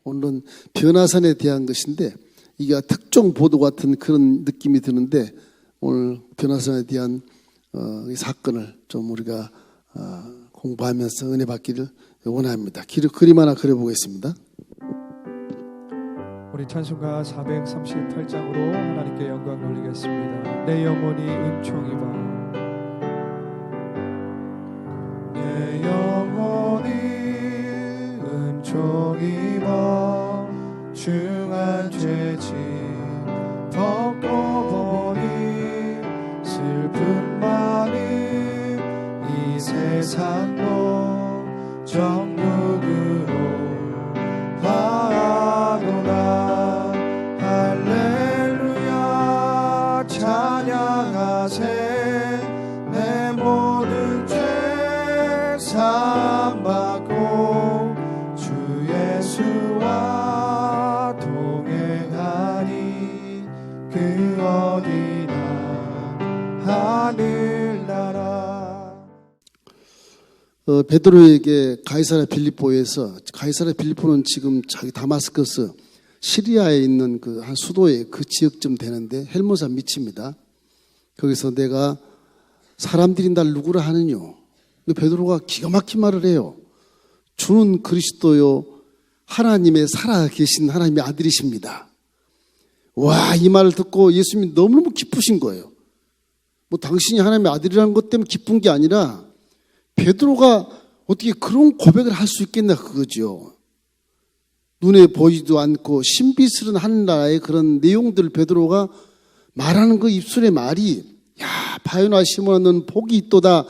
오늘은 변화산에 대한 것인데 이게 특종 보도 같은 그런 느낌이 드는데 오늘 변화산에 대한 이 사건을 좀 우리가 공부하면서 은혜 받기를 원합니다. 그림 하나 그려보겠습니다. 우리 찬송가 438장으로 하나님께 영광 돌리겠습니다. 내 영혼이 은총이봐. 내 영혼이 은총이봐. 중한 죄짐 덮고 보니 슬픔 많은 이 세상도 정육으로 하노라. 할렐루야 찬양하세. 내 모든 죄 사함받고 주 예수와 동행하니 그 어디나 하늘나라. 베드로에게 가이사랴 빌립보에서, 가이사랴 빌립보는 지금 자기 다마스커스 시리아에 있는 그 한 수도의 그 지역쯤 되는데 헬모산 밑입니다. 거기서 내가 사람들이 날 누구라 하느뇨? 베드로가 기가 막힌 말을 해요. 주는 그리스도요 하나님의 살아계신 하나님의 아들이십니다. 와, 이 말을 듣고 예수님이 너무너무 기쁘신 거예요. 뭐 당신이 하나님의 아들이라는 것 때문에 기쁜 게 아니라 베드로가 어떻게 그런 고백을 할 수 있겠나 그거죠. 눈에 보이지도 않고 신비스러운 하늘나라의 그런 내용들을 베드로가 말하는 그 입술의 말이, 야 바요나 시몬아 너는 복이 있도다.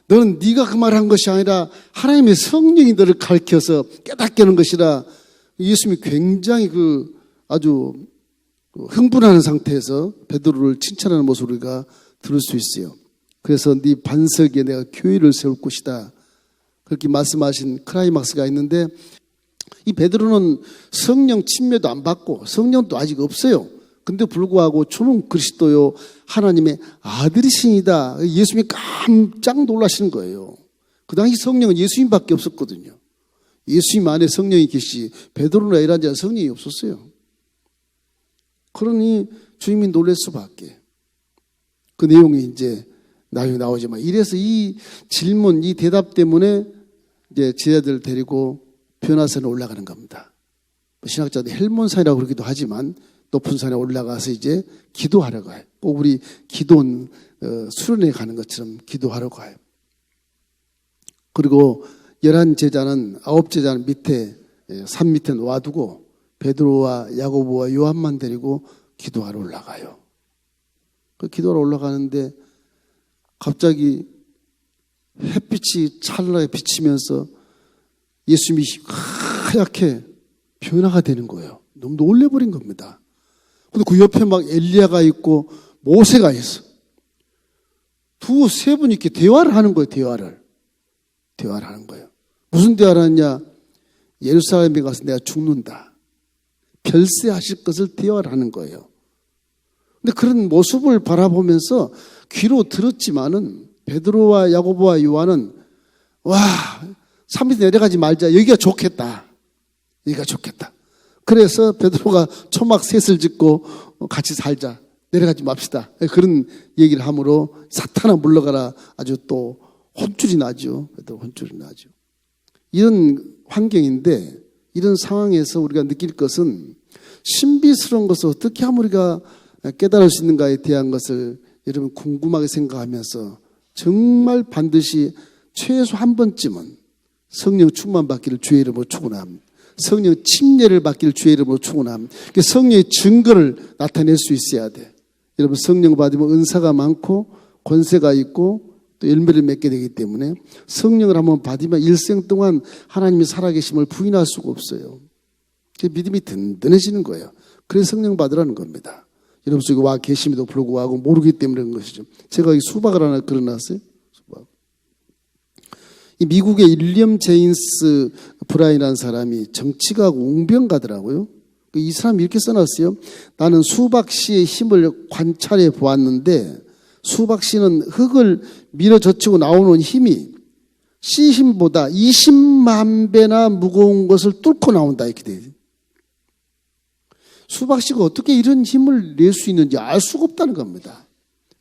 너는 네가 그 말한 것이 아니라 하나님의 성령이 너를 가르쳐서 깨닫게 하는 것이라. 예수님이 굉장히 아주 흥분하는 상태에서 베드로를 칭찬하는 모습을 우리가 들을 수 있어요. 그래서 네 반석에 내가 교회를 세울 것이다. 그렇게 말씀하신 클라이막스가 있는데 이 베드로는 성령 침례도 안 받고 성령도 아직 없어요. 근데 불구하고 주는 그리스도요 하나님의 아들이시니다. 예수님이 깜짝 놀라시는 거예요. 그 당시 성령은 예수님밖에 없었거든요. 예수님 안에 성령이 계시 베드로나 에라지는 성령이 없었어요. 그러니 주님이 놀랄 수밖에. 그 내용이 이제 나중에 나오지만 이래서 이 질문, 이 대답 때문에 이제 제자들을 데리고 변화산에 올라가는 겁니다. 신학자들 헬몬산이라고 그러기도 하지만 높은 산에 올라가서 이제 기도하러 가요. 꼭 우리 기도원 수련회 가는 것처럼 기도하러 가요. 그리고 11제자는 9제자는 밑에 산 밑에 놓아두고 베드로와 야고보와 요한만 데리고 기도하러 올라가요. 그 기도하러 올라가는데 갑자기 햇빛이 찰나게 비치면서 예수님이 하얗게 변화가 되는 거예요. 너무 놀래버린 겁니다. 근데 그 옆에 막 엘리야가 있고 모세가 있어. 두세 분이 이렇게 대화를 하는 거예요. 대화를 하는 거예요. 무슨 대화를 하냐? 예루살렘에 가서 내가 죽는다. 별세하실 것을 대화를 하는 거예요. 근데 그런 모습을 바라보면서 귀로 들었지만은 베드로와 야고보와 요한은 와, 산 밑에 내려가지 말자. 여기가 좋겠다. 여기가 좋겠다. 그래서 베드로가 초막 셋을 짓고 같이 살자. 내려가지 맙시다. 그런 얘기를 함으로 사탄아 물러가라. 아주 또 혼쭐이 나죠. 베드로 혼쭐이 나죠. 이런 환경인데 이런 상황에서 우리가 느낄 것은 신비스러운 것을 어떻게 하면 우리가 깨달을 수 있는가에 대한 것을 여러분 궁금하게 생각하면서 정말 반드시 최소 한 번쯤은 성령 충만 받기를 주의 이름으로 축원합니다. 성령 침례를 받기를 주의 이름으로 축원합니다. 성령의 증거를 나타낼 수 있어야 돼. 여러분 성령 받으면 은사가 많고 권세가 있고 또 열매를 맺게 되기 때문에 성령을 한번 받으면 일생 동안 하나님이 살아계심을 부인할 수가 없어요. 믿음이 든든해지는 거예요. 그래서 성령 받으라는 겁니다. 여러분 속에 와 계심에도 불구하고 모르기 때문에 그런 것이죠. 제가 이 수박을 하나 그려놨어요. 수박. 이 미국의 윌리엄 제임스 브라인이라는 사람이 정치가하고 웅변가더라고요. 이 사람이 이렇게 써놨어요. 나는 수박씨의 힘을 관찰해 보았는데 수박씨는 흙을 밀어젖히고 나오는 힘이 씨 힘보다 20만 배나 무거운 것을 뚫고 나온다 이렇게 돼요. 수박씨가 어떻게 이런 힘을 낼 수 있는지 알 수가 없다는 겁니다.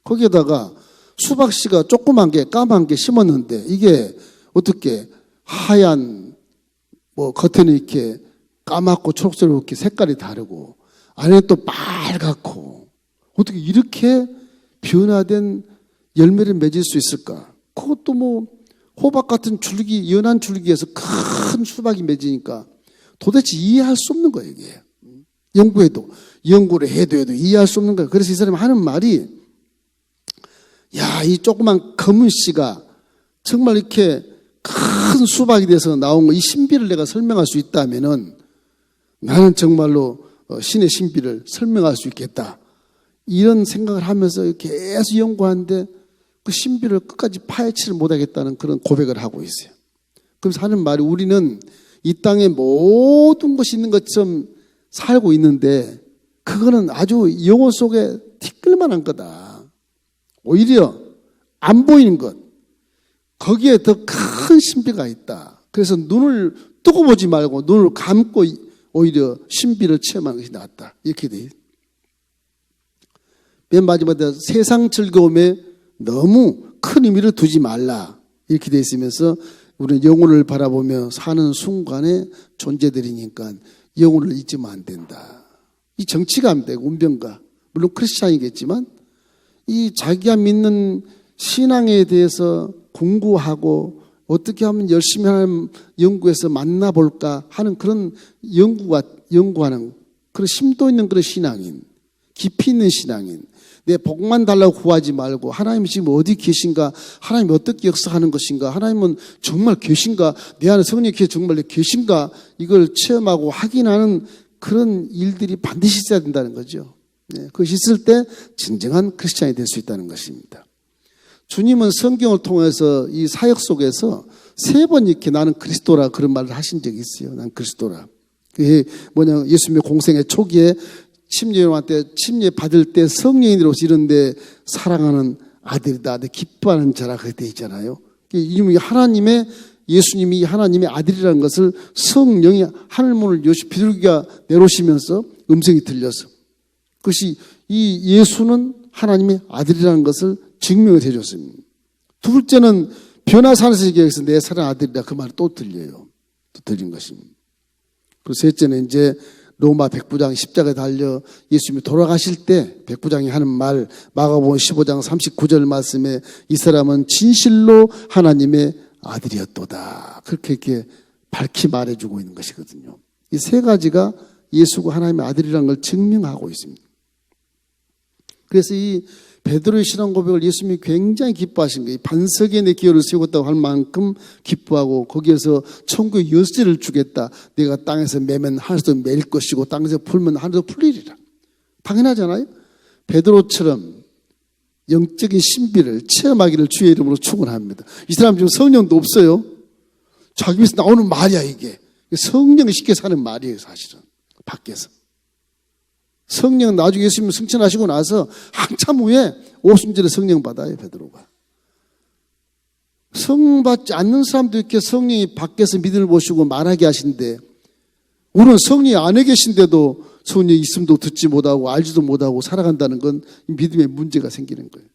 거기에다가 수박씨가 조그만 게 까만 게 심었는데 이게 어떻게 하얀 겉에는 이렇게 까맣고 초록색으로 이렇게 색깔이 다르고 안에 또 빨갛고 어떻게 이렇게 변화된 열매를 맺을 수 있을까? 그것도 호박 같은 줄기, 연한 줄기에서 큰 수박이 맺으니까 도대체 이해할 수 없는 거예요, 이게. 연구를 해도 이해할 수 없는 거예요. 그래서 이 사람이 하는 말이, 야, 이 조그만 검은 씨가 정말 이렇게 큰 수박이 돼서 나온 거, 이 신비를 내가 설명할 수 있다면은 나는 정말로 신의 신비를 설명할 수 있겠다. 이런 생각을 하면서 계속 연구하는데 그 신비를 끝까지 파헤치를 못하겠다는 그런 고백을 하고 있어요. 그래서 하는 말이, 우리는 이 땅에 모든 것이 있는 것처럼 살고 있는데 그거는 아주 영혼 속에 티끌만한 거다. 오히려 안 보이는 것, 거기에 더 큰 신비가 있다. 그래서 눈을 뜨고 보지 말고 눈을 감고 오히려 신비를 체험하는 것이 낫다. 이렇게 돼요. 맨 마지막에 세상 즐거움에 너무 큰 의미를 두지 말라. 이렇게 돼 있으면서 우리는 영혼을 바라보며 사는 순간의 존재들이니까 영혼을 잊으면 안 된다. 이 정치가입니다. 운명가. 물론 크리스찬이겠지만 이 자기가 믿는 신앙에 대해서 공부하고 어떻게 하면 열심히 하는 연구에서 만나볼까 하는 그런 연구하는 그런 심도 있는 그런 신앙인, 깊이 있는 신앙인, 내 복만 달라고 구하지 말고 하나님이 지금 어디 계신가, 하나님이 어떻게 역사하는 것인가, 하나님은 정말 계신가, 내 안에 성령이 정말 계신가, 이걸 체험하고 확인하는 그런 일들이 반드시 있어야 된다는 거죠. 그것이 있을 때 진정한 크리스찬이 될 수 있다는 것입니다. 주님은 성경을 통해서 이 사역 속에서 3번 이렇게 나는 그리스도라 그런 말을 하신 적이 있어요. 난 그리스도라. 그게 뭐냐, 예수님의 공생의 초기에 침례요한한테 침례 받을 때 성령인으로서 이런데 사랑하는 아들이다, 내 기뻐하는 자라 그렇게 돼 있잖아요. 이름이 하나님의, 예수님이 하나님의 아들이라는 것을 성령이 하늘문을 비둘기가 내놓으시면서 음성이 들려서, 그것이 이 예수는 하나님의 아들이라는 것을 증명을 해줬습니다. 두 번째는 변화산에서 얘기해서 내 사랑 아들이다 그 말을 또 들려요. 또 들린 것입니다. 그리고 셋째는 이제 로마 백부장 십자가에 달려 예수님이 돌아가실 때 백부장이 하는 말, 마가복음 15장 39절 말씀에 이 사람은 진실로 하나님의 아들이었도다. 그렇게 이렇게 밝히 말해주고 있는 것이거든요. 이 3가지가 예수가 하나님의 아들이라는 걸 증명하고 있습니다. 그래서 이 베드로의 신앙 고백을 예수님이 굉장히 기뻐하신 거예요. 반석에 내 기업을 세웠다고 할 만큼 기뻐하고, 거기에서 천국의 열쇠를 주겠다. 내가 땅에서 매면 하늘에서 매일 것이고 땅에서 풀면 하늘에서 풀리리라. 당연하잖아요. 베드로처럼 영적인 신비를 체험하기를 주의 이름으로 축원합니다. 이 사람 지금 성령도 없어요. 자기 입에서 나오는 말이야 이게. 성령이 쉽게 사는 말이에요 사실은. 밖에서. 성령 나중에 예수님 승천하시고 나서 한참 후에 오순절에 성령 받아요 베드로가. 성 받지 않는 사람도 이렇게 성령이 밖에서 믿음을 보시고 말하게 하신데, 우리는 성령이 안에 계신데도 성령이 있음도 듣지 못하고 알지도 못하고 살아간다는 건 믿음에 문제가 생기는 거예요.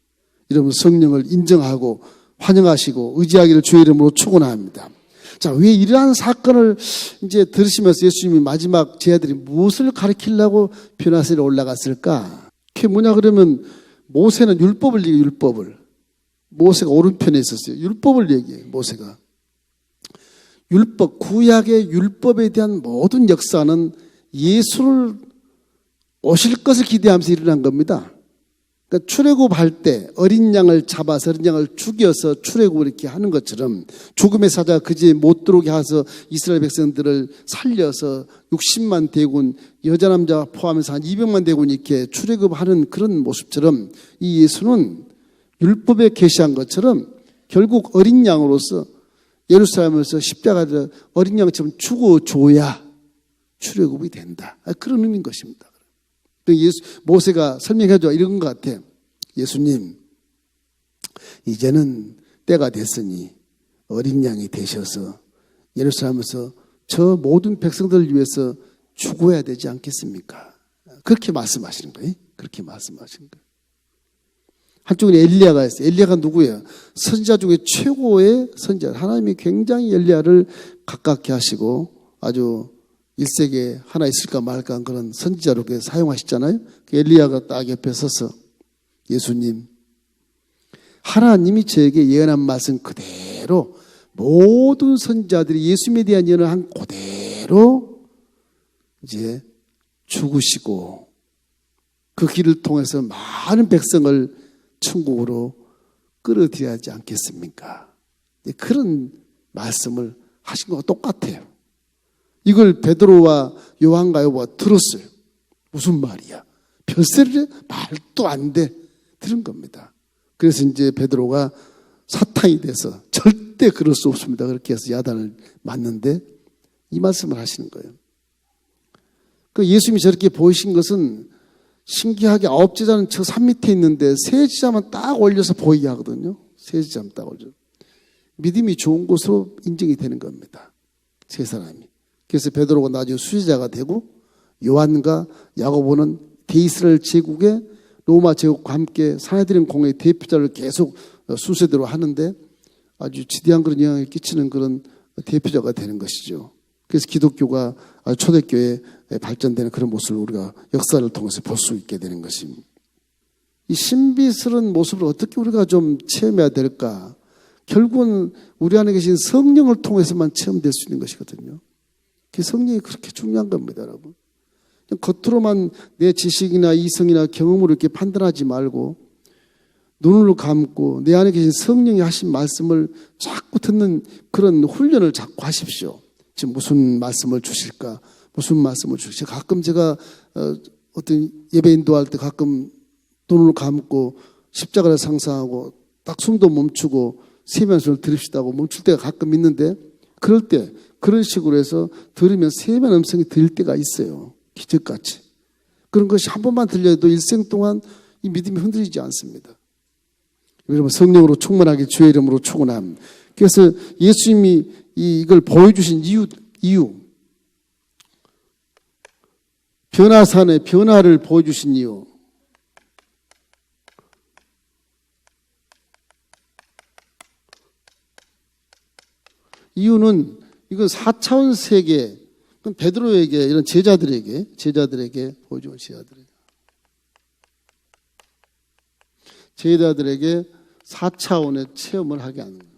여러분 성령을 인정하고 환영하시고 의지하기를 주의 이름으로 축원합니다. 자, 왜 이러한 사건을 이제 들으시면서 예수님이 마지막 제 아들이 무엇을 가르치려고 변화산에 올라갔을까? 그게 뭐냐 그러면 모세는 율법을 얘기해요. 율법을. 모세가 오른편에 있었어요. 율법을 얘기해요. 모세가. 율법, 구약의 율법에 대한 모든 역사는 예수를 오실 것을 기대하면서 일어난 겁니다. 그러니까 출애굽할 때 어린 양을 잡아서 어린 양을 죽여서 출애굽을 이렇게 하는 것처럼 죽음의 사자가 그지에 못 들어오게 해서 이스라엘 백성들을 살려서 60만 대군, 여자 남자 포함해서 한 200만 대군이 이렇게 출애굽하는 그런 모습처럼 이 예수는 율법에 계시한 것처럼 결국 어린 양으로서 예루살렘에서 십자가를 어린 양처럼 죽어줘야 출애굽이 된다. 그런 의미인 것입니다. 모세가 설명해줘 이런 것 같아. 예수님, 이제는 때가 됐으니 어린 양이 되셔서 예루살렘에서 저 모든 백성들을 위해서 죽어야 되지 않겠습니까? 그렇게 말씀하시는 거예요. 그렇게 말씀하시는 거예요. 한쪽은 엘리야가 있어요. 엘리야가 누구예요? 선지자 중에 최고의 선지자. 하나님이 굉장히 엘리야를 가깝게 하시고 아주 일세계에 하나 있을까 말까 한 그런 선지자로 사용하셨잖아요. 엘리야가 딱 옆에 서서 예수님, 하나님이 저에게 예언한 말씀 그대로 모든 선지자들이 예수님에 대한 예언을 한 그대로 이제 죽으시고 그 길을 통해서 많은 백성을 천국으로 끌어들여야 하지 않겠습니까? 그런 말씀을 하신 거와 똑같아요. 이걸 베드로와 요한과 야고보가 들었어요. 무슨 말이야? 별세를 말도 안 돼. 들은 겁니다. 그래서 이제 베드로가 사탄이 돼서 절대 그럴 수 없습니다. 그렇게 해서 야단을 맞는데 이 말씀을 하시는 거예요. 그 예수님이 저렇게 보이신 것은 신기하게 아홉 제자는 저 산 밑에 있는데 세 제자만 딱 올려서 보이게 하거든요. 세 제자만 딱 올려. 믿음이 좋은 곳으로 인정이 되는 겁니다. 세 사람이. 그래서 베드로가 나중에 수제자가 되고 요한과 야고보는 대이스라엘 제국의 로마 제국과 함께 사내들인 공회의 대표자를 계속 순서대로 하는데 아주 지대한 그런 영향을 끼치는 그런 대표자가 되는 것이죠. 그래서 기독교가 초대교회에 발전되는 그런 모습을 우리가 역사를 통해서 볼 수 있게 되는 것입니다. 이 신비스러운 모습을 어떻게 우리가 좀 체험해야 될까? 결국은 우리 안에 계신 성령을 통해서만 체험될 수 있는 것이거든요. 그 성령이 그렇게 중요한 겁니다, 여러분. 겉으로만 내 지식이나 이성이나 경험으로 이렇게 판단하지 말고 눈을 감고 내 안에 계신 성령이 하신 말씀을 자꾸 듣는 그런 훈련을 자꾸 하십시오. 지금 무슨 말씀을 주실까? 무슨 말씀을 주실까? 가끔 제가 어떤 예배 인도할 때 가끔 눈을 감고 십자가를 상상하고 딱 숨도 멈추고 세면서를 들읍시다고 멈출 때가 가끔 있는데 그럴 때 그런 식으로 해서 들으면 세면 음성이 들릴 때가 있어요. 기적같이. 그런 것이 한 번만 들려도 일생 동안 이 믿음이 흔들리지 않습니다. 여러분 성령으로 충만하게 주의 이름으로 축원합니다. 그래서 예수님이 이걸 보여주신 이유 변화산의 변화를 보여주신 이유 이유는 이건 4차원 세계 베드로에게 이런 제자들에게 보여준 제자들에게 4차원의 체험을 하게 하는 거예요.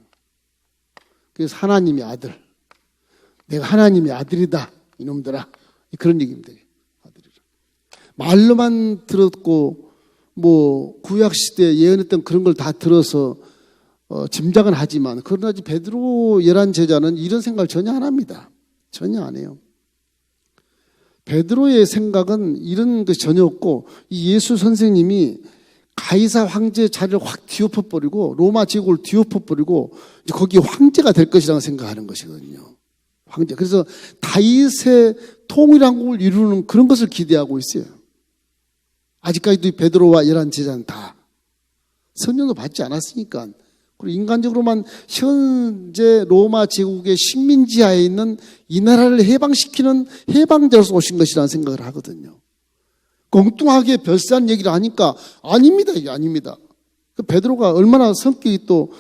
그래서 하나님의 아들 내가 하나님의 아들이다 이놈들아 그런 얘기입니다. 아들이라. 말로만 들었고 뭐 구약시대에 예언했던 그런 걸 다 들어서 짐작은 하지만 그러나 베드로 열한 제자는 이런 생각을 전혀 안 합니다. 전혀 안 해요. 베드로의 생각은 이런 것이 전혀 없고 이 예수 선생님이 가이사 황제의 자리를 확 뒤엎어버리고 로마 제국을 뒤엎어버리고 거기 황제가 될 것이라고 생각하는 것이거든요. 황제. 그래서 다윗의 통일왕국을 이루는 그런 것을 기대하고 있어요. 아직까지도 베드로와 열한 제자는 다 성령도 받지 않았으니까 그리고 인간적으로만 현재 로마 제국의 식민지하에 있는 이 나라를 해방시키는 해방자로서 오신 것이라는 생각을 하거든요. 엉뚱하게 별세한 얘기를 하니까 아닙니다. 이게 아닙니다. 베드로가 얼마나 성격이 또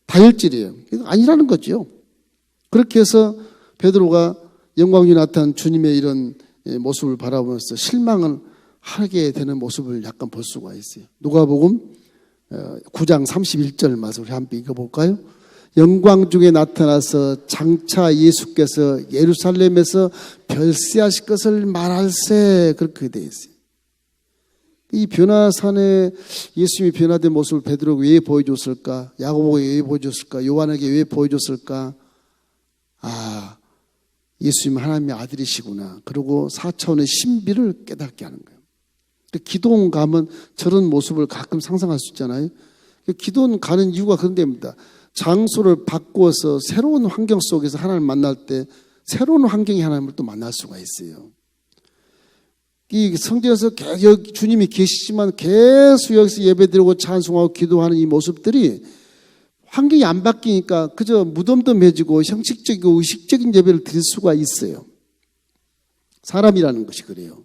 다혈질이에요. 아니라는 거죠. 그렇게 해서 베드로가 영광이 나타난 주님의 이런 모습을 바라보면서 실망을 하게 되는 모습을 약간 볼 수가 있어요. 누가복음 9장 31절 말씀을 한번 읽어볼까요? 영광 중에 나타나서 장차 예수께서 예루살렘에서 별세하실 것을 말할세 그렇게 되어 있어요. 이 변화산에 예수님이 변화된 모습을 베드로가 왜 보여줬을까? 야고보에게 왜 보여줬을까? 요한에게 왜 보여줬을까? 아, 예수님 하나님의 아들이시구나. 그리고 4차원의 신비를 깨닫게 하는 거예요. 기도원 가면 저런 모습을 가끔 상상할 수 있잖아요. 기도원 가는 이유가 그런 데입니다. 장소를 바꾸어서 새로운 환경 속에서 하나님을 만날 때 새로운 환경의 하나님을 또 만날 수가 있어요. 이 성전에서 주님이 계시지만 계속 여기서 예배드리고 찬송하고 기도하는 이 모습들이 환경이 안 바뀌니까 그저 무덤덤해지고 형식적이고 의식적인 예배를 드릴 수가 있어요. 사람이라는 것이 그래요.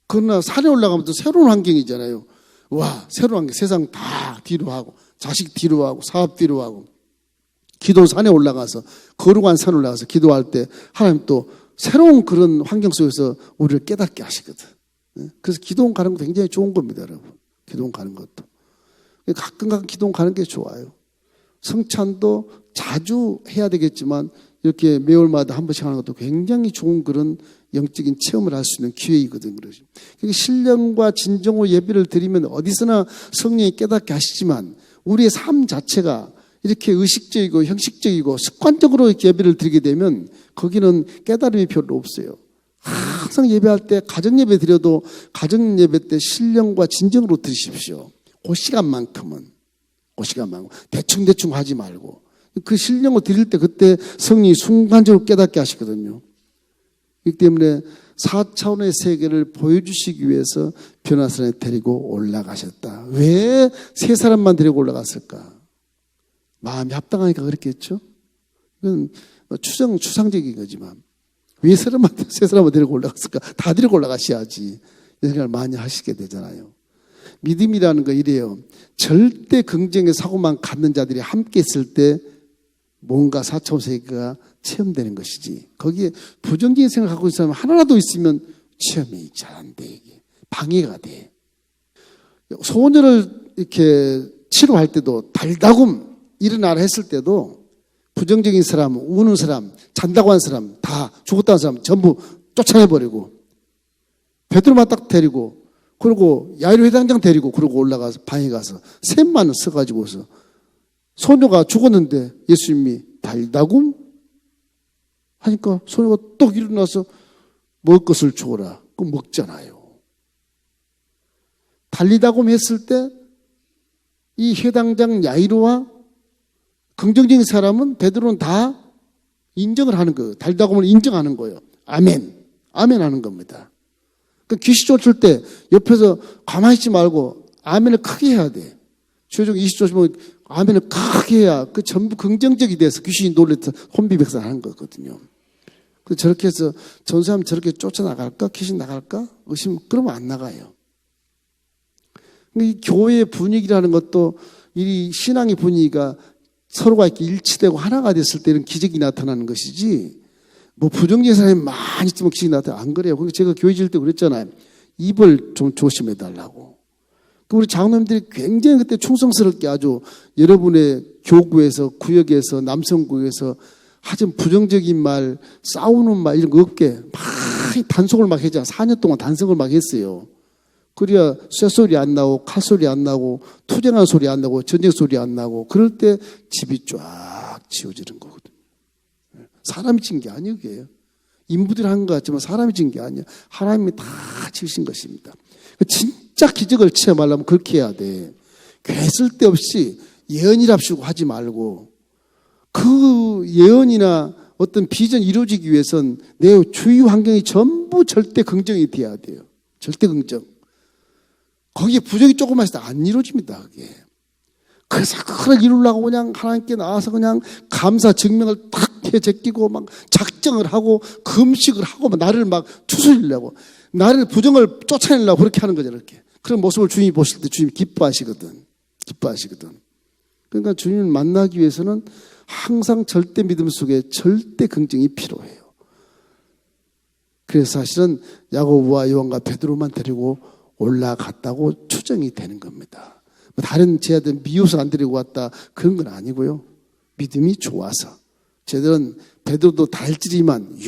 그러나 산에 올라가면 또 새로운 환경이잖아요. 와, 새로운 환경. 세상 다 뒤로 하고, 자식 뒤로 하고, 사업 뒤로 하고. 기도 산에 올라가서, 거룩한 산에 올라가서 기도할 때 하나님 또 새로운 그런 환경 속에서 우리를 깨닫게 하시거든. 그래서 기도원 가는 거 굉장히 좋은 겁니다, 여러분. 기도원 가는 것도. 가끔 기도원 가는 게 좋아요. 성찬도 자주 해야 되겠지만 이렇게 매월마다 한 번씩 하는 것도 굉장히 좋은 그런 영적인 체험을 할 수 있는 기회이거든요. 그러니까 신령과 진정으로 예배를 드리면 어디서나 성령이 깨닫게 하시지만 우리의 삶 자체가 이렇게 의식적이고 형식적이고 습관적으로 이렇게 예배를 드리게 되면 거기는 깨달음이 별로 없어요. 항상 예배할 때 가정 예배 드려도 가정 예배 때 신령과 진정으로 드리십시오. 그 시간만큼은 대충 하지 말고 그 신령을 드릴 때 그때 성령이 순간적으로 깨닫게 하시거든요. 그렇기 때문에 4차원의 세계를 보여주시기 위해서 변화산에 데리고 올라가셨다. 왜 세 사람만 데리고 올라갔을까? 마음이 합당하니까 그랬겠죠. 이건 추상적인 거지만 왜 세 사람만 데리고 올라갔을까? 다 데리고 올라가셔야지. 이런 생각을 많이 하시게 되잖아요. 믿음이라는 거 이래요. 절대 긍정의 사고만 갖는 자들이 함께 있을 때 뭔가 4차원 세계가 체험되는 것이지. 거기에 부정적인 생각을 갖고 있는 사람 하나라도 있으면 체험이 잘 안 돼. 이게 방해가 돼. 소원을 이렇게 치료할 때도 달다금 일어나라 했을 때도 부정적인 사람, 우는 사람, 잔다고 한 사람, 다 죽었다는 사람 전부 쫓아내버리고 베드로만 딱 데리고 그리고 야이로 회당장 데리고 그러고 올라가서 방에 가서 셋만 써가지고서 소녀가 죽었는데 예수님이 달다금 하니까 소녀가 또 일어나서 먹을 것을 주어라. 그럼 먹잖아요. 달리다금 했을 때 이 회당장 야이로와 긍정적인 사람은 베드로는 다 인정을 하는 거예요. 달다금을 인정하는 거예요. 아멘. 아멘 하는 겁니다. 그러니까 귀신 쫓을 때 옆에서 가만히 있지 말고 아멘을 크게 해야 돼. 최종 20조 아멘을 크게 해야 그 전부 긍정적이 돼서 귀신이 놀래서 혼비백산하는 거거든요. 그래서 저렇게 해서 전사하면 저렇게 쫓아나갈까? 귀신 나갈까? 의심, 그러면 안 나가요. 이 교회의 분위기라는 것도 이 신앙의 분위기가 서로가 이렇게 일치되고 하나가 됐을 때는 기적이 나타나는 것이지 뭐 부정적인 사람이 많이 있으면 기적이 나타나 안 그래요. 그래서 제가 교회 지을 때 그랬잖아요. 입을 좀 조심해 달라고. 우리 장로님들이 굉장히 그때 충성스럽게 아주 여러분의 교구에서 구역에서 남성구역에서 하여튼 부정적인 말, 싸우는 말 이런 거 없게 막 단속을 막 했잖아요. 4년 동안 단속을 막 했어요. 그래야 쇠소리 안 나고 칼소리 안 나고 투쟁하는 소리 안 나고 전쟁 소리 안 나고 그럴 때 집이 쫙 지워지는 거거든요. 사람이 진 게 아니에요. 그게. 인부들이 한 것 같지만 사람이 진 게 아니에요. 하나님이 다 지으신 것입니다. 진짜 기적을 체험하려면 그렇게 해야 돼. 교회 쓸데없이 예언이랍시고 하지 말고 그 예언이나 어떤 비전이 이루어지기 위해선 내 주위 환경이 전부 절대 긍정이 돼야 돼요. 절대 긍정. 거기에 부정이 조금만 있어도 안 이루어집니다. 그게. 그래서 그걸 이루려고 그냥 하나님께 나와서 그냥 감사 증명을 탁 해 제끼고 막 작정을 하고 금식을 하고 막 나를 막 추스리려고 나를 부정을 쫓아내려고 그렇게 하는 거죠. 이렇게. 그런 모습을 주님이 보실 때 주님이 기뻐하시거든. 그러니까 주님을 만나기 위해서는 항상 절대 믿음 속에 절대 긍정이 필요해요. 그래서 사실은 야고보와 요한과 베드로만 데리고 올라갔다고 추정이 되는 겁니다. 다른 제자들 미워서 안 데리고 왔다 그런 건 아니고요. 믿음이 좋아서. 쟤들은 베드로도 다혈질이만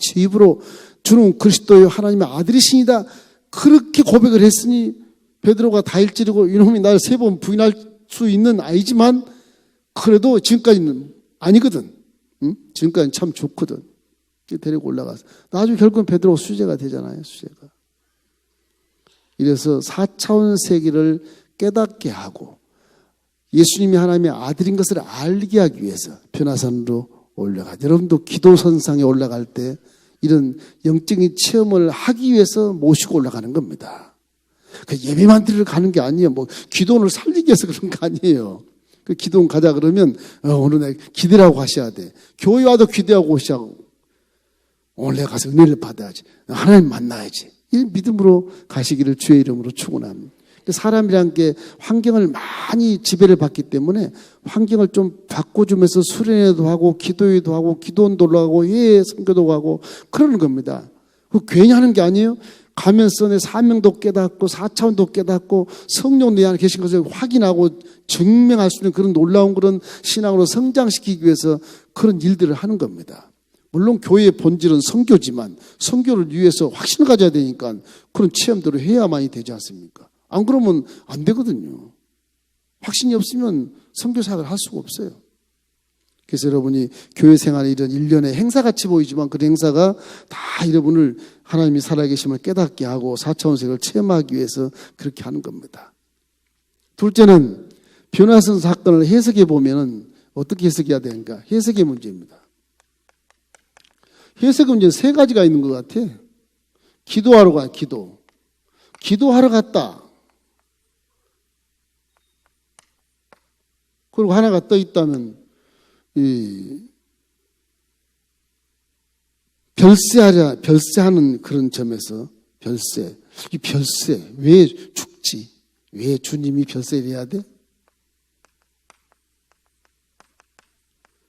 제 입으로 주는 그리스도요 하나님의 아들이시니다 그렇게 고백을 했으니 베드로가 다혈질이고 이놈이 나를 3번 부인할 수 있는 아이지만 그래도 지금까지는 아니거든. 응? 지금까지는 참 좋거든. 데리고 올라가서 나중에 결국은 베드로가 수제가 되잖아요. 수제가. 이래서 4차원 세계를 깨닫게 하고 예수님이 하나님의 아들인 것을 알게 하기 위해서 변화산으로 올라가. 여러분도 기도선상에 올라갈 때 이런 영적인 체험을 하기 위해서 모시고 올라가는 겁니다. 그 예배만 드리러 가는 게 아니에요. 뭐 기도원을 살리기 위해서 그런 거 아니에요. 그 기도원 가자 그러면 오늘 내가 기대라고 하셔야 돼. 교회 와도 기대하고 오시라고. 오늘 내가 가서 은혜를 받아야지. 하나님 만나야지. 이 믿음으로 가시기를 주의 이름으로 축원합니다. 사람이란 게 환경을 많이 지배를 받기 때문에 환경을 좀 바꿔주면서 수련회도 하고 기도회도 하고 기도원도 하고 회의 선교도 하고 그러는 겁니다. 괜히 하는 게 아니에요. 가면서 내 사명도 깨닫고 4차원도 깨닫고 성령 내 안에 계신 것을 확인하고 증명할 수 있는 그런 놀라운 그런 신앙으로 성장시키기 위해서 그런 일들을 하는 겁니다. 물론 교회의 본질은 선교지만 선교를 위해서 확신을 가져야 되니까 그런 체험들을 해야만이 되지 않습니까? 안 그러면 안 되거든요. 확신이 없으면 선교 사역을 할 수가 없어요. 그래서 여러분이 교회 생활에 이런 일련의 행사같이 보이지만 그 행사가 다 여러분을 하나님이 살아계심을 깨닫게 하고 4차원색을 체험하기 위해서 그렇게 하는 겁니다. 둘째는 변화선 사건을 해석해 보면 어떻게 해석해야 되는가? 해석의 문제입니다. 해석의 문제는 세 가지가 있는 것 같아. 기도하러 가, 기도. 기도하러 갔다. 그리고 하나가 떠 있다면 별세하는 그런 점에서 별세. 이 별세 왜 죽지? 왜 주님이 별세를 해야 돼?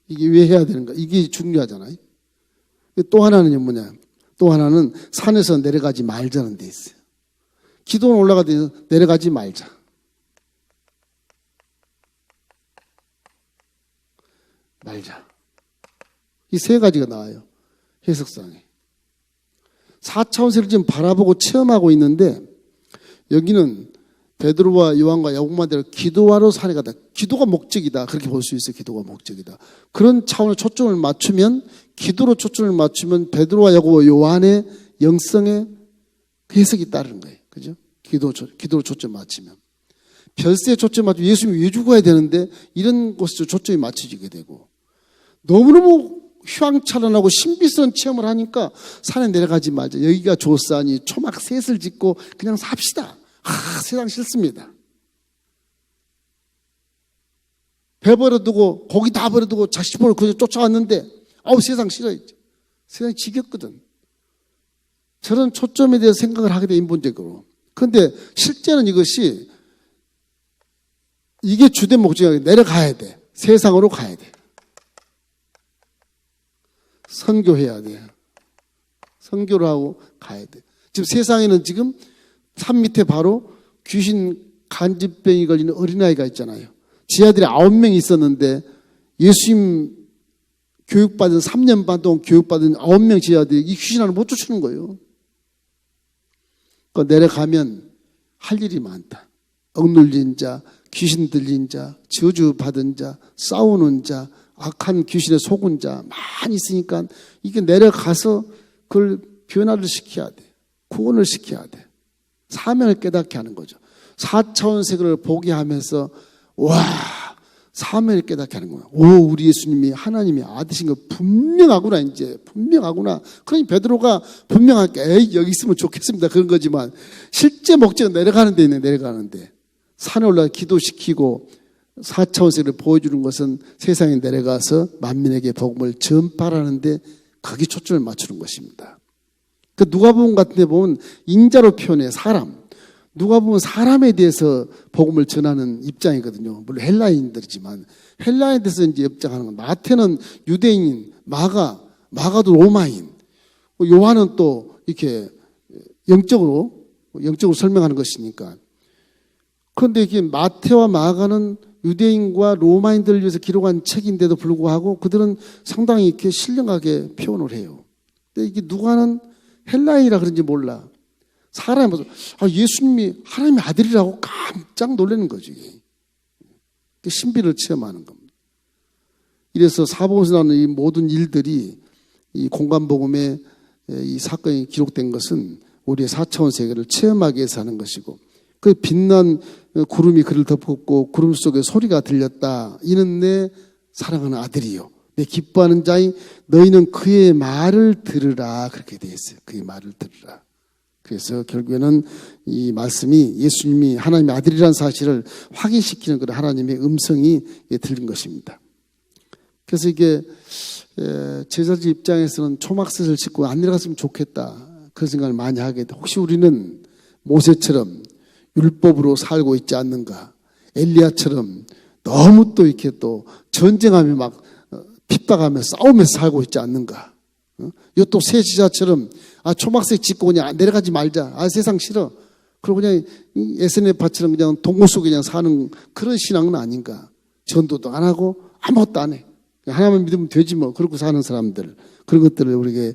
이게 왜 해야 되는가? 이게 중요하잖아요. 또 하나는 뭐냐? 또 하나는 산에서 내려가지 말자는 데 있어요. 기도는 올라가서 내려가지 말자. 말자. 이 세 가지가 나와요. 해석상에. 4차원세를 지금 바라보고 체험하고 있는데 여기는 베드로와 요한과 야고보마대로 기도하러 산에 가다. 기도가 목적이다. 그렇게 볼 수 있어요. 기도가 목적이다. 그런 차원에 초점을 맞추면 기도로 초점을 맞추면 베드로와 야고보 요한의 영성의 해석이 따르는 거예요. 그죠? 기도로 초점 맞추면. 별세에 초점 맞추면 예수님이 왜 죽어야 되는데 이런 곳에서 초점이 맞춰지게 되고 너무너무 휘황찬란하고 신비스러운 체험을 하니까 산에 내려가지 말자. 여기가 좋사니 초막 셋을 짓고 그냥 삽시다. 세상 싫습니다. 배 버려두고 고기 다 버려두고 자식 보러 그저 쫓아왔는데 세상 싫어. 세상이 지겹거든. 저런 초점에 대해서 생각을 하게 돼 인본적으로. 그런데 실제는 이것이 이게 주된 목적이 아니라 내려가야 돼. 세상으로 가야 돼. 선교해야 돼. 선교를 하고 가야 돼. 지금 세상에는 지금 산 밑에 바로 귀신 간질병이 걸리는 어린아이가 있잖아요. 지아들이 9명이 있었는데 예수님 교육받은 3년 반 동안 교육받은 9명 지아들이 이 귀신 하나 못 쫓는 거예요. 그러니까 내려가면 할 일이 많다. 억눌린 자, 귀신 들린 자, 저주받은 자, 싸우는 자, 악한 귀신에 속은 자 많이 있으니까 이게 내려가서 그걸 변화를 시켜야 돼. 구원을 시켜야 돼. 사명을 깨닫게 하는 거죠. 4차원 세계를 보게 하면서 와 사명을 깨닫게 하는 거야. 우리 예수님이 하나님의 아들이신 거 분명하구나. 이제 분명하구나. 그러니 베드로가 분명하게 여기 있으면 좋겠습니다. 그런 거지만 실제 목적은 내려가는 데 있네. 내려가는데 산에 올라가 기도시키고 4차원 세계를 보여주는 것은 세상에 내려가서 만민에게 복음을 전파하는데 거기 초점을 맞추는 것입니다. 그 누가복음 같은 데 보면 인자로 표현해. 사람. 누가복음은 사람에 대해서 복음을 전하는 입장이거든요. 물론 헬라인들이지만 헬라인에 대해서 이제 입장하는 건 마태는 유대인, 마가도 로마인, 요한은 또 이렇게 영적으로 설명하는 것이니까. 그런데 이게 마태와 마가는 유대인과 로마인들을 위해서 기록한 책인데도 불구하고 그들은 상당히 이렇게 신령하게 표현을 해요. 근데 이게 누가는 헬라인이라 그런지 몰라. 사람이 봐서 예수님이 하나님의 아들이라고 깜짝 놀라는 거죠. 신비를 체험하는 겁니다. 이래서 사복음에서 나오는 이 모든 일들이 이 공간복음의 이 사건이 기록된 것은 우리의 4차원 세계를 체험하기 위해서 하는 것이고 그 빛난 구름이 그를 덮었고 구름 속에 소리가 들렸다. 이는 내 사랑하는 아들이요. 내 기뻐하는 자이 너희는 그의 말을 들으라. 그렇게 되어 있어요. 그의 말을 들으라. 그래서 결국에는 이 말씀이 예수님이 하나님의 아들이라는 사실을 확인시키는 그런 하나님의 음성이 들린 것입니다. 그래서 이게 제자들 입장에서는 초막셋을 짓고 안 내려갔으면 좋겠다. 그런 생각을 많이 하게 돼. 혹시 우리는 모세처럼 율법으로 살고 있지 않는가? 엘리야처럼 너무 또 이렇게 또 전쟁하며 막 핍박하며 싸우면서 살고 있지 않는가? 이것도 새 지자처럼 초막색 짓고 그냥 내려가지 말자. 세상 싫어. 그리고 그냥 SNF처럼 그냥 동굴 속에 그냥 사는 그런 신앙은 아닌가? 전도도 안 하고 아무것도 안 해. 하나만 믿으면 되지 뭐. 그러고 사는 사람들. 그런 것들을 우리에게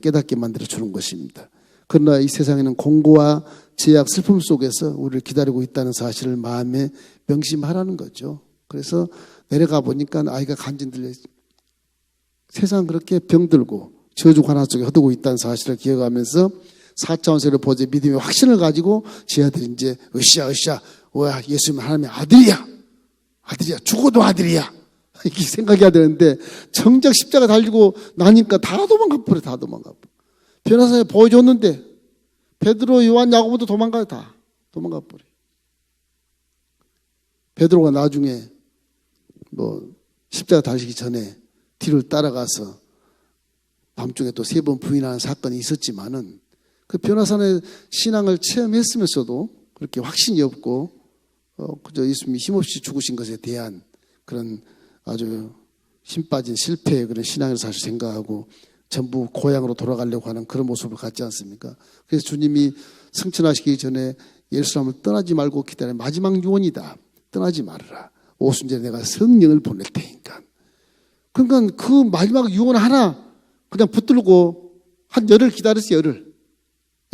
깨닫게 만들어 주는 것입니다. 그러나 이 세상에는 공고와 제약, 슬픔 속에서 우리를 기다리고 있다는 사실을 마음에 명심하라는 거죠. 그래서 내려가 보니까 아이가 간증 들려 세상 그렇게 병들고 저주 관화 속에 허두고 있다는 사실을 기억하면서 4차원세로 보제 믿음의 확신을 가지고 제 아들이 이제 으쌰 와 예수님 하나님의 아들이야. 죽어도 아들이야. 이렇게 생각해야 되는데 정작 십자가 달리고 나니까 다 도망가 버려. 변호사에 보여줬는데 베드로, 요한, 야고보도 도망가요. 다 도망가 버려. 베드로가 나중에 십자가 달리기 전에 뒤를 따라가서 밤중에 또 3번 부인하는 사건이 있었지만은 그 변호사의 신앙을 체험했으면서도 그렇게 확신이 없고 그저 예수님이 힘없이 죽으신 것에 대한 그런 아주 힘 빠진 실패의 그런 신앙을 사실 생각하고 전부 고향으로 돌아가려고 하는 그런 모습을 갖지 않습니까? 그래서 주님이 승천하시기 전에 예루살렘을 떠나지 말고 기다려. 마지막 유언이다. 떠나지 말아라. 오순절에 내가 성령을 보낼 테니까. 그러니까 그 마지막 유언 하나 그냥 붙들고 한 열흘 기다렸어요.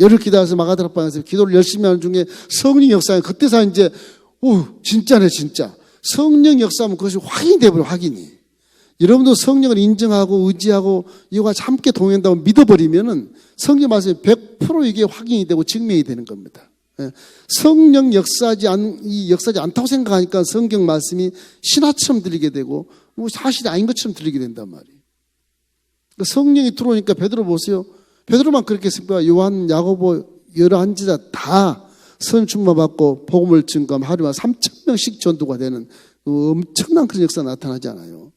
열흘 기다려서 마가다락방에서 기도를 열심히 하는 중에 성령 역사에 그때서 이제 진짜네 진짜. 성령 역사하면 그것이 확인이 돼버려. 확인이. 여러분도 성령을 인정하고 의지하고 이와 함께 동행한다고 믿어버리면은 성령 말씀이 100% 이게 확인이 되고 증명이 되는 겁니다. 성령 역사하지 않다고 생각하니까 성경 말씀이 신화처럼 들리게 되고 사실이 아닌 것처럼 들리게 된단 말이에요. 성령이 들어오니까 베드로 보세요. 베드로만 그렇게 생각해요. 요한, 야고보 여러 한지자 다 선 충만 받고 복음을 증거하면 하루에 3,000명씩 전도가 되는 엄청난 그런 역사가 나타나지 않아요.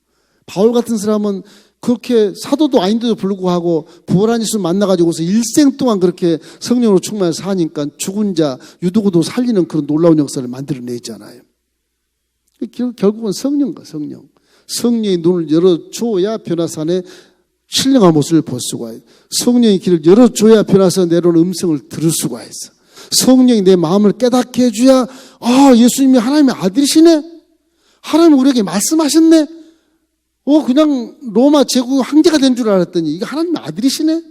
바울 같은 사람은 그렇게 사도도 아닌데도 불구하고 부활한 예수를 만나가지고서 일생 동안 그렇게 성령으로 충만해서 사니까 죽은 자, 유도구도 살리는 그런 놀라운 역사를 만들어내잖아요. 결국은 성령. 성령이 눈을 열어줘야 변화산의 신령한 모습을 볼 수가 있어요. 성령의 길을 열어줘야 변화산 내려오는 음성을 들을 수가 있어. 성령이 내 마음을 깨닫게 해줘야 예수님이 하나님의 아들이시네. 하나님이 우리에게 말씀하셨네. 그냥 로마 제국 황제가 된 줄 알았더니 이게 하나님의 아들이시네.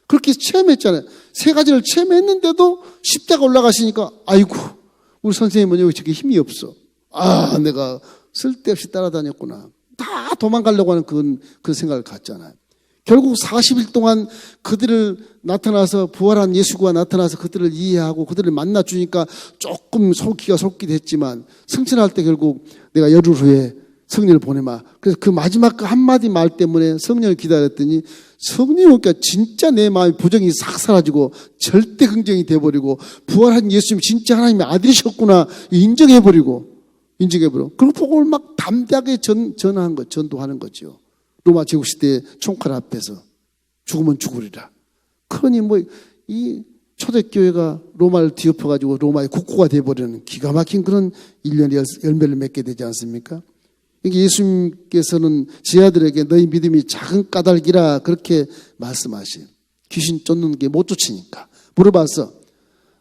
그렇게 체험했잖아요. 3가지를 체험했는데도 십자가 올라가시니까 아이고 우리 선생님은 여기 저게 힘이 없어. 내가 쓸데없이 따라다녔구나. 다 도망가려고 하는 그런 생각을 갖잖아요. 결국 40일 동안 그들을 나타나서 부활한 예수가 나타나서 그들을 이해하고 그들을 만나주니까 조금 기가 솟기도 했지만 승천할 때 결국 내가 열흘 후에 성령을 보내마. 그래서 그 마지막 그 한마디 말 때문에 성령을 기다렸더니 성령이 오니까 진짜 내 마음의 부정이 싹 사라지고 절대 긍정이 돼버리고 부활한 예수님이 진짜 하나님의 아들이셨구나 인정해버리고 그리고 복음을 막 담대하게 전하는 거, 전도하는 거죠. 로마 제국시대 총칼 앞에서 죽으면 죽으리라. 그러니 이 초대교회가 로마를 뒤엎어가지고 로마의 국호가 돼버리는 기가 막힌 그런 일련의 열매를 맺게 되지 않습니까? 이게 예수님께서는 제 아들에게 너희 믿음이 작은 까닭이라 그렇게 말씀하시요. 귀신 쫓는 게 못 쫓으니까. 물어봐서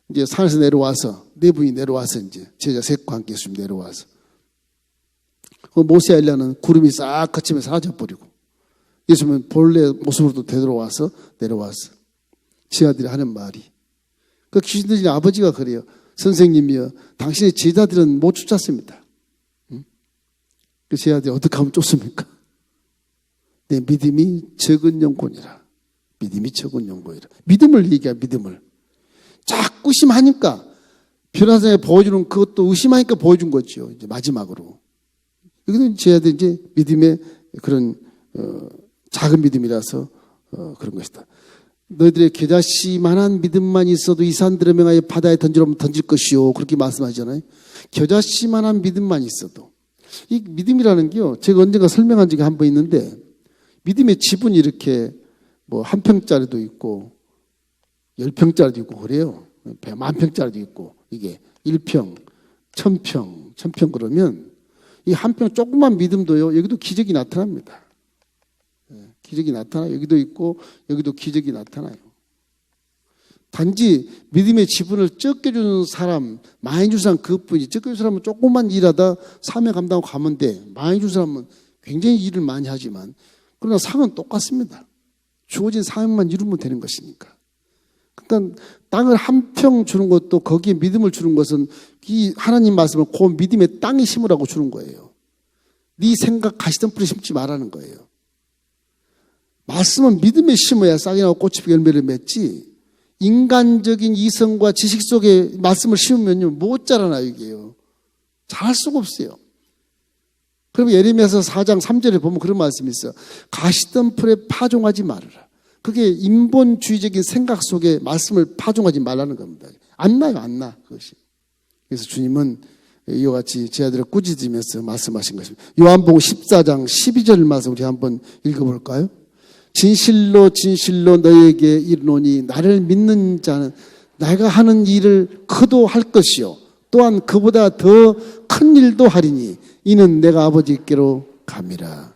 이제 산에서 내려와서 네 분이 내려와서 이제 제자 셋과 함께 예수님 내려와서 모세 엘리야는 구름이 싹 거치며 사라져버리고 예수님은 본래 모습으로 되돌아와서 내려와서 제 아들이 하는 말이 그 귀신들이 아버지가 그래요. 선생님이여 당신의 제자들은 못 쫓았습니다. 그 제 아들이 어떻게 하면 쫓습니까? 내 믿음이 적은 영혼이라. 믿음을 얘기해. 믿음을 자꾸 의심하니까 변화산에 보여주는 그것도 의심하니까 보여준 거죠. 이제 마지막으로 이거는 제 아들이 이제 믿음의 그런 작은 믿음이라서 그런 것이다. 너희들의 겨자씨만한 믿음만 있어도 이 산들을 명하여 바다에 던지려면 던질 것이요. 그렇게 말씀하시잖아요. 겨자씨만한 믿음만 있어도. 이 믿음이라는 게요. 제가 언젠가 설명한 적이 한 번 있는데 믿음의 지분이 이렇게 한 평짜리도 있고 10평짜리도 있고 그래요. 10,000평짜리도 있고 이게 1평, 1,000평, 1,000평 그러면 이 한 평 조그만 믿음도요. 여기도 기적이 나타납니다. 기적이 나타나요. 여기도 있고 여기도 기적이 나타나요. 단지 믿음의 지분을 적게 주는 사람, 많이 주는 사람 그것뿐이지. 적게 주는 사람은 조금만 일하다 사명 감당하고 가면 돼. 많이 주는 사람은 굉장히 일을 많이 하지만 그러나 상은 똑같습니다. 주어진 사명만 이루면 되는 것이니까. 그러니까 땅을 한 평 주는 것도 거기에 믿음을 주는 것은 이 하나님 말씀을 그 믿음의 땅에 심으라고 주는 거예요. 네 생각 가시덤 뿌리 심지 말라는 거예요. 말씀은 믿음에 심어야 싹이 나고 꽃이 피고 열매를 맺지 인간적인 이성과 지식 속에 말씀을 심으면요 못 자라나요 이게요. 잘할 수가 없어요. 그럼 예레미야서 4장 3절에 보면 그런 말씀이 있어요. 가시덤불에 파종하지 말아라. 그게 인본주의적인 생각 속에 말씀을 파종하지 말라는 겁니다. 안 나요, 안 나, 그것이. 그래서 주님은 이와 같이 제 아들을 꾸짖으면서 말씀하신 것입니다. 요한복음 14장 12절 말씀 우리 한번 읽어볼까요? 진실로 진실로 너에게 이르노니 나를 믿는 자는 내가 하는 일을 그도 할 것이요 또한 그보다 더 큰 일도 하리니 이는 내가 아버지께로 감이라.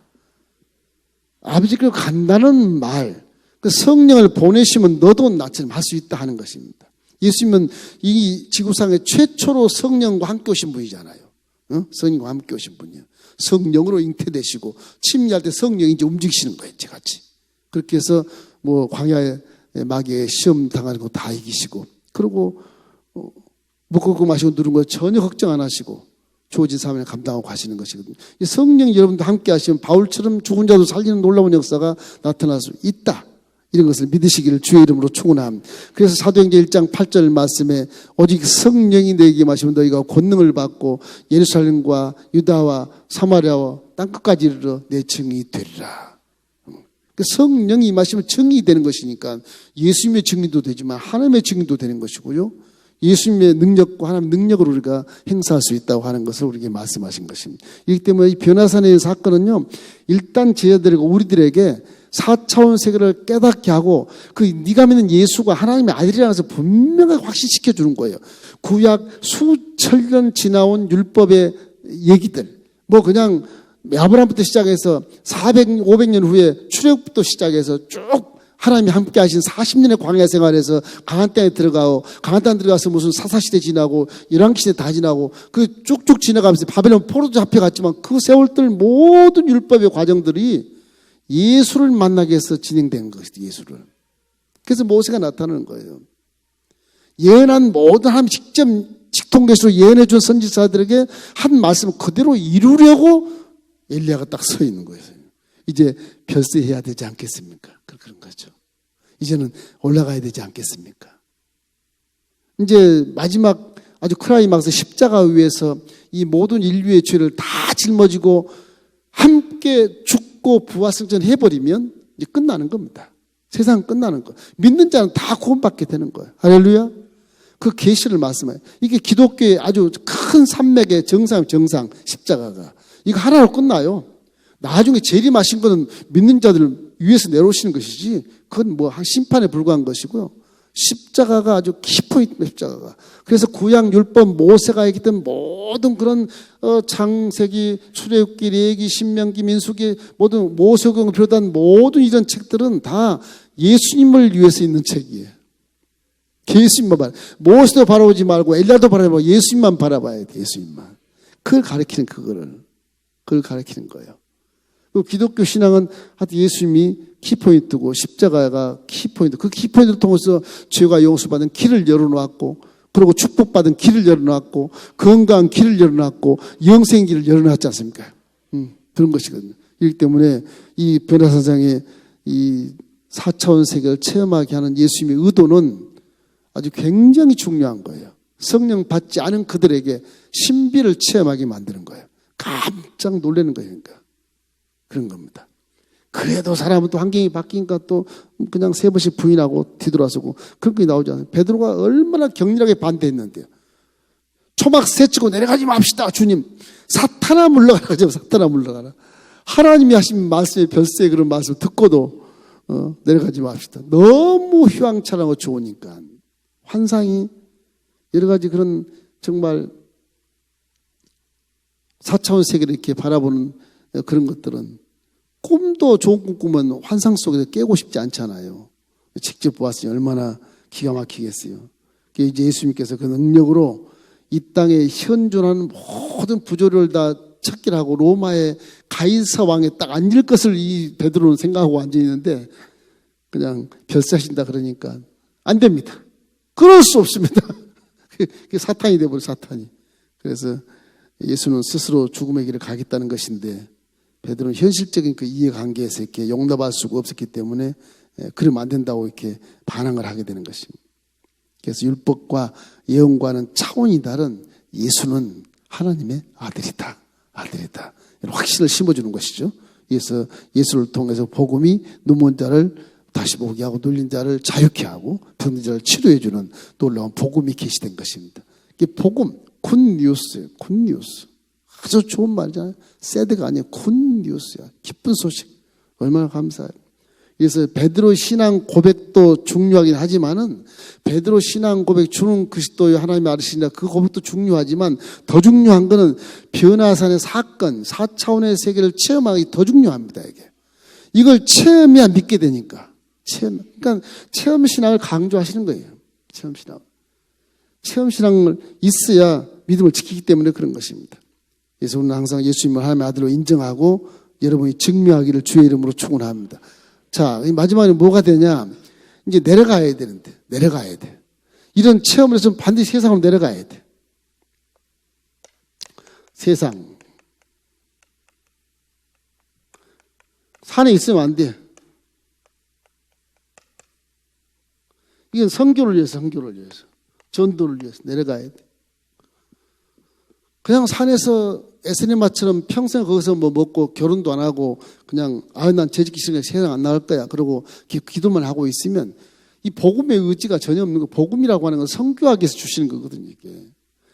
아버지께로 간다는 말, 그 성령을 보내시면 너도 나처럼 할 수 있다 하는 것입니다. 예수님은 이 지구상에 최초로 성령과 함께 오신 분이잖아요. 성령과 함께 오신 분이요. 성령으로 잉태되시고 침례할 때 성령이 이제 움직이시는 거예요. 저같이. 그렇게 해서 뭐 광야의 마귀에 시험 당하는 거 다 이기시고 그리고 먹고 마시고 누른 거 전혀 걱정 안 하시고 주어진 사명을 감당하고 가시는 것이거든요. 이 성령이 여러분도 함께 하시면 바울처럼 죽은 자도 살리는 놀라운 역사가 나타날 수 있다. 이런 것을 믿으시기를 주의 이름으로 축원합니다. 그래서 사도행전 1장 8절 말씀에 오직 성령이 너에게 마시면 너희가 권능을 받고 예루살렘과 유다와 사마리아와 땅끝까지 이르러 내 증인이 되리라. 성령이 임하시면 증인이 되는 것이니까 예수님의 증인도 되지만 하나님의 증인도 되는 것이고요. 예수님의 능력과 하나님의 능력으로 우리가 행사할 수 있다고 하는 것을 우리에게 말씀하신 것입니다. 이렇기 때문에 이 변화산의 사건은요. 일단 제자들과 우리들에게 4차원 세계를 깨닫게 하고 그 네가 믿는 예수가 하나님의 아들이라는 것을 분명하게 확신시켜 주는 거예요. 구약 수천 년 지나온 율법의 얘기들 뭐 그냥 아브라함부터 시작해서 400, 500년 후에 출애굽부터 시작해서 쭉 하나님이 함께 하신 40년의 광야 생활에서 강한 땅에 들어가고 강한 땅에 들어가서 무슨 사사시대 지나고 열왕시대 다 지나고 그 쭉쭉 지나가면서 바벨론 포로도 잡혀갔지만 그 세월들 모든 율법의 과정들이 예수를 만나기 위해서 진행된 것이죠. 예수를. 그래서 모세가 나타나는 거예요. 예언한 모든 하나님 직접 직통계시로 예언해 준 선지자들에게 한 말씀을 그대로 이루려고 엘리야가 딱 서 있는 거예요. 이제 별세해야 되지 않겠습니까? 그런 거죠. 이제는 올라가야 되지 않겠습니까? 이제 마지막 아주 클라이막스 십자가 위에서 이 모든 인류의 죄를 다 짊어지고 함께 죽고 부활승천 해버리면 이제 끝나는 겁니다. 세상 끝나는 거. 믿는 자는 다 구원받게 되는 거예요. 할렐루야. 그 계시를 말씀해요. 이게 기독교의 아주 큰 산맥의 정상 십자가가 이거 하나로 끝나요. 나중에 재림하신 거는 믿는 자들 위에서 내려오시는 것이지 그건 뭐 한 심판에 불과한 것이고요. 십자가가 아주 키포인트입니다. 십자가가. 그래서 구약 율법 모세가 했던 모든 그런 창세기, 출애굽기, 레위기, 신명기, 민수기 모든 모세오경을 비롯한 모든 이런 책들은 다 예수님을 위해서 있는 책이에요. 예수님만 바라. 모세도 바라보지 말고 엘리야도 바라보고 예수님만 바라봐야 돼. 예수님만. 그걸 가리키는 그걸 가리키는 거예요. 그 기독교 신앙은 하여튼 예수님이 키포인트고 십자가가 키포인트. 그 키포인트를 통해서 죄가 용서받은 길을 열어놓았고 그리고 축복받은 길을 열어놨고 건강한 길을 열어놨고 영생의 길을 열어놨지 않습니까? 그런 것이거든요. 이기 때문에 이 변화사상의 이 4차원 세계를 체험하게 하는 예수님의 의도는 아주 굉장히 중요한 거예요. 성령 받지 않은 그들에게 신비를 체험하게 만드는 거예요. 깜짝 놀라는 거예요. 그러니까. 그런 겁니다. 그래도 사람은 또 환경이 바뀌니까 또 그냥 3번씩 부인하고 뒤돌아서고 그런 게 나오지 않아요. 베드로가 얼마나 격렬하게 반대했는데요. 초막 새치고 내려가지 맙시다. 주님. 사탄아 물러가라. 사탄아 물러가라. 하나님이 하신 말씀의 별세의 그런 말씀을 듣고도 내려가지 맙시다. 너무 휘황찬란하고 좋으니까. 환상이 여러 가지 그런 정말 4차원 세계를 이렇게 바라보는 그런 것들은 꿈도 좋은 꿈 꾸면 환상 속에서 깨고 싶지 않잖아요. 직접 보았으니 얼마나 기가 막히겠어요. 이제 예수님께서 그 능력으로 이 땅에 현존하는 모든 부조리를 다 척결하고 로마의 가이사 왕에 딱 앉을 것을 이 베드로는 생각하고 앉아 있는데 그냥 별세하신다 그러니까 안 됩니다. 그럴 수 없습니다. 그게 사탄이 돼버려 사탄이. 그래서 예수는 스스로 죽음의 길을 가겠다는 것인데 베드로는 현실적인 그 이해관계에서 이렇게 용납할 수가 없었기 때문에 그러면 안 된다고 이렇게 반항을 하게 되는 것입니다. 그래서 율법과 예언과는 차원이 다른 예수는 하나님의 아들이다. 아들이다. 이런 확신을 심어주는 것이죠. 그래서 예수를 통해서 복음이 눈먼 자를 다시 보게 하고 눌린 자를 자유케 하고 병든 자를 치료해주는 놀라운 복음이 계시된 것입니다. 이게 복음, 굿뉴스예요. 굿뉴스. 아주 좋은 말이잖아요. 새드가 아니에요. 굿뉴스야. 기쁜 소식. 얼마나 감사해요. 그래서 베드로 신앙 고백도 중요하긴 하지만은 베드로 신앙 고백 주는 그리스도의 하나님의 아들이시냐 그 고백도 중요하지만 더 중요한 거는 변화산의 사건, 4차원의 세계를 체험하기 더 중요합니다. 이걸 체험해야 믿게 되니까. 그러니까 체험 신앙을 강조하시는 거예요. 체험 신앙. 체험 신앙을 있어야 믿음을 지키기 때문에 그런 것입니다. 그래서 우리는 항상 예수님을 하나님의 아들로 인정하고 여러분이 증명하기를 주의 이름으로 축원합니다. 자, 마지막에 뭐가 되냐? 이제 내려가야 되는데, 내려가야 돼. 이런 체험을 해서 반드시 세상으로 내려가야 돼. 세상. 산에 있으면 안 돼. 이건 선교를 위해서, 선교를 위해서. 전도를 위해서 내려가야 돼. 그냥 산에서 에스네마처럼 평생 거기서 뭐 먹고 결혼도 안 하고 그냥 난 재짓기 싫으니까 세상 안 나갈 거야. 그러고 기도만 하고 있으면 이 복음의 의지가 전혀 없는 거. 복음이라고 하는 건 선교하기 위해서 주시는 거거든요. 이게.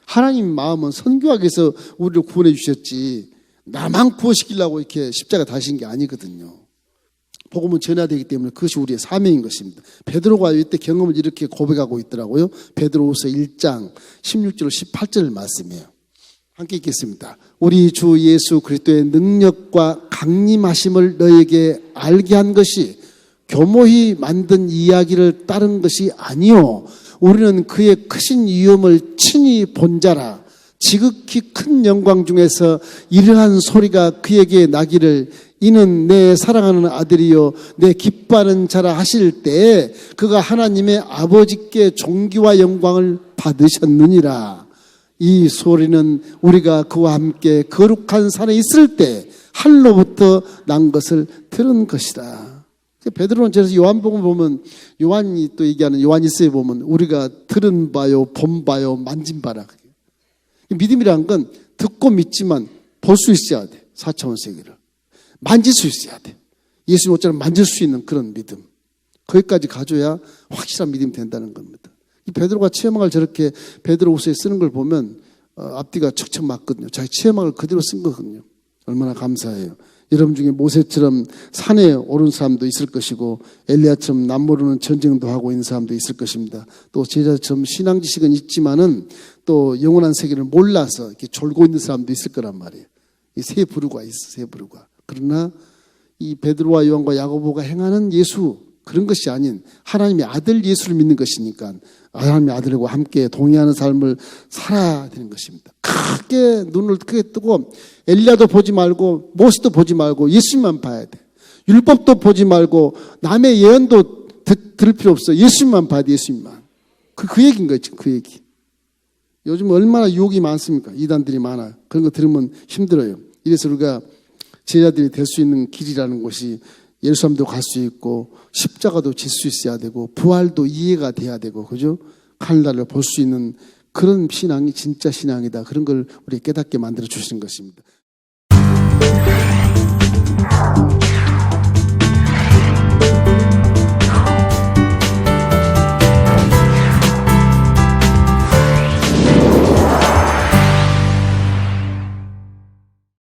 하나님 마음은 선교하기 위해서 우리를 구원해 주셨지 나만 구원시키려고 이렇게 십자가 다신 게 아니거든요. 복음은 전해되기 때문에 그것이 우리의 사명인 것입니다. 베드로가 이때 경험을 이렇게 고백하고 있더라고요. 베드로후서 1장 16절 18절 말씀이에요. 함께 읽겠습니다. 우리 주 예수 그리스도의 능력과 강림하심을 너에게 알게 한 것이 교모히 만든 이야기를 따른 것이 아니요 우리는 그의 크신 위엄을 친히 본 자라. 지극히 큰 영광 중에서 이러한 소리가 그에게 나기를 이는 내 사랑하는 아들이요 내 기뻐하는 자라 하실 때에 그가 하나님의 아버지께 존귀와 영광을 받으셨느니라. 이 소리는 우리가 그와 함께 거룩한 산에 있을 때 하늘로부터 난 것을 들은 것이다. 베드로는 그래서 요한복음 보면 요한이 또 얘기하는 요한일서에 보면 우리가 들은 바요, 본 바요, 만진 바라. 믿음이라는 건 듣고 믿지만 볼 수 있어야 돼. 4차원 세계를. 만질 수 있어야 돼. 예수님 옷자를 만질 수 있는 그런 믿음. 거기까지 가져야 확실한 믿음이 된다는 겁니다. 이 베드로가 체험학을 저렇게 베드로후서에 쓰는 걸 보면 앞뒤가 척척 맞거든요. 자기 체험학을 그대로 쓴 거거든요. 얼마나 감사해요. 여러분 중에 모세처럼 산에 오른 사람도 있을 것이고 엘리야처럼 남모르는 전쟁도 하고 있는 사람도 있을 것입니다. 또 제자처럼 신앙 지식은 있지만은 또 영원한 세계를 몰라서 이렇게 졸고 있는 사람도 있을 거란 말이에요. 이 세 부류가 있어, 세 부류가. 그러나 이 베드로와 요한과 야고보가 행하는 예수 그런 것이 아닌 하나님의 아들 예수를 믿는 것이니까 하나님의 아들과 함께 동의하는 삶을 살아야 되는 것입니다. 크게 눈을 크게 뜨고 엘리야도 보지 말고 모세도 보지 말고 예수님만 봐야 돼. 율법도 보지 말고 남의 예언도 들을 필요 없어. 예수님만 봐야 돼. 예수님만. 그 얘기인 거지. 그 얘기. 요즘 얼마나 유혹이 많습니까? 이단들이 많아요. 그런 거 들으면 힘들어요. 이래서 우리가 제자들이 될 수 있는 길이라는 것이 예루살렘도 갈 수 있고 십자가도 질 수 있어야 되고 부활도 이해가 돼야 되고 그죠? 하늘나라를 볼 수 있는 그런 신앙이 진짜 신앙이다. 그런 걸 우리 깨닫게 만들어 주시는 것입니다.